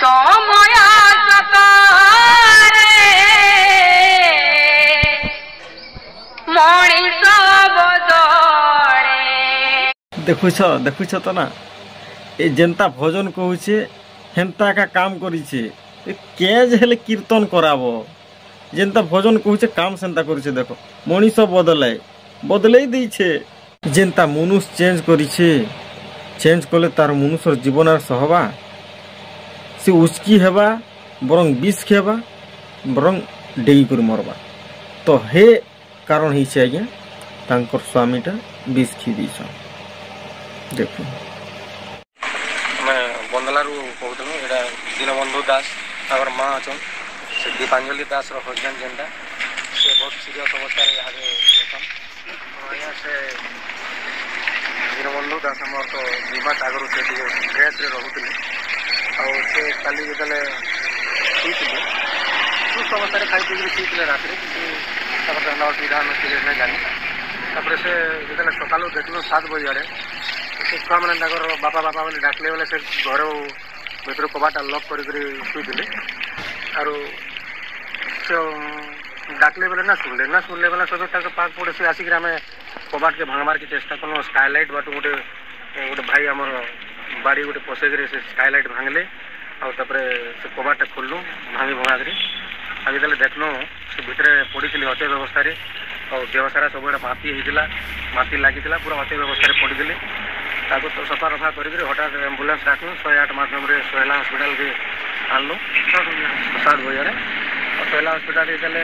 ସମୟ ସତରେ ମଣିଷ ବଦଳେ। ଦେଖୁଛ ତ ନା ଏ ଯେନ୍ତା ଭଜନ କହୁଛେ ହେନ୍ତା ଏକା କାମ କରିଛେ। କେଁ ଯେ ହେଲେ କୀର୍ତ୍ତନ କରାବ ଯେନ୍ତା ଭଜନ କହୁଛେ କାମ ସେନ୍ତା କରିଛେ। ଦେଖ ମଣିଷ ବଦଲେଇ ଦେଇଛେ। ଯେନ୍ତା ମନୁଷ ଚେଞ୍ଜ କରିଛେ, ଚେଞ୍ଜ କଲେ ତାର ମନୁଷର ଜୀବନର ସହବା ସେ ଉସ୍କି ହେବା ବରଂ ବିଷ ଖେବା ବରଂ ଡେଇ କରି ମରବା। ତ ହେ କାରଣ ହେଇছে ଆଜ୍ଞା ତାଙ୍କର ସ୍ୱାମୀଟା ବିଷ ଖି ଦେଇଛନ୍। ଦେଖୁ ଆମେ ବନ୍ଦଲାରୁ କହୁଥିଲୁ। ଏଇଟା ଦୀନବନ୍ଧୁ ଦାସ ତାଙ୍କର ମା ଅଛନ୍ ସେ ଦୀପାଞ୍ଜଳି ଦାସର ହଜବେଣ୍ଡ ଯେନ୍ଟା ସେ ବହୁତ ସିରିୟସ୍ ଅବସ୍ଥାରେ ଇହାଦେ ଅଛନ୍। ଆଜ୍ଞା ସେ ଦୀନବନ୍ଧୁ ଦାସ ଆମର ତ 2 ମାସ ଆଗରୁ ସେ ଟିକେ ଷ୍ଟ୍ରେସ୍ରେ ରହୁଥିଲେ। ଆଉ ସେ କାଲି ଯେତେବେଳେ ଶୋଇଥିଲେ ସୁସ୍ଥ ଅବସ୍ଥାରେ ଖାଇ ପିଇକିରି ଶୋଇଥିଲେ ରାତିରେ, କିନ୍ତୁ ତାଙ୍କର ହେଲା ଅସୁବିଧା ଆମେ ସିରିୟସ୍ ନାଇଁ ଜାଣି। ତାପରେ ସେ ଯେତେବେଳେ ସକାଳୁ ଦେଖିଲୁ 7 ବଜେ ସେ ଛୁଆମାନେ ତାଙ୍କର ବାପା ବୋଲି ଡାକିଲେ ବେଲେ ସେ ଘର ଭିତରୁ କବାଟା ଲକ୍ କରିକିରି ଶୋଇଥିଲେ। ଆରୁ ସେ ଡାକିଲେ ବେଲେ ନା ଶୁଣିଲେ ବେଲେ ସବେ ତାଙ୍କ ପାଖ ପଡ଼ୋଶୀ ଆସିକିରି ଆମେ କବାଟକେ ଭାଙ୍ଗବାର୍କେ ଚେଷ୍ଟା କଲୁ। ସ୍କାଏଲାଇଟ୍ ବାଟୁ ଗୋଟେ ଭାଇ ଆମର ବାଡ଼ି ଗୋଟେ ପଶେଇକିରି ସେ ସ୍କାଏଲାଇଟ୍ ଭାଙ୍ଗିଲେ। ଆଉ ତାପରେ ସେ କବାଟଟା ଖୋଲିଲୁ ଭାଙ୍ଗି ଭଙ୍ଗାକିରି। ଆଉ ଯେତେବେଳେ ଦେଖିଲୁ ସେ ଭିତରେ ପଡ଼ିଥିଲି ଅଚେତ ଅବସ୍ଥାରେ। ଆଉ ଦେହ ସାରା ସବୁଆଡ଼େ ମାଟି ଲାଗିଥିଲା, ପୁରା ଅଚେତ ଅବସ୍ଥାରେ ପଡ଼ିଥିଲି। ତାକୁ ତ ସଫା ରଫା କରିକିରି ହଠାତ୍ ଆମ୍ବୁଲାନ୍ସ ଡାକିଲୁ। 108 ମାଧ୍ୟମରେ ସୋହେଲା ହସ୍ପିଟାଲକେ ଆଣିଲୁ 7 ବଜେ। ଆଉ ସୋହେଲା ହସ୍ପିଟାଲ ଯେତେବେଳେ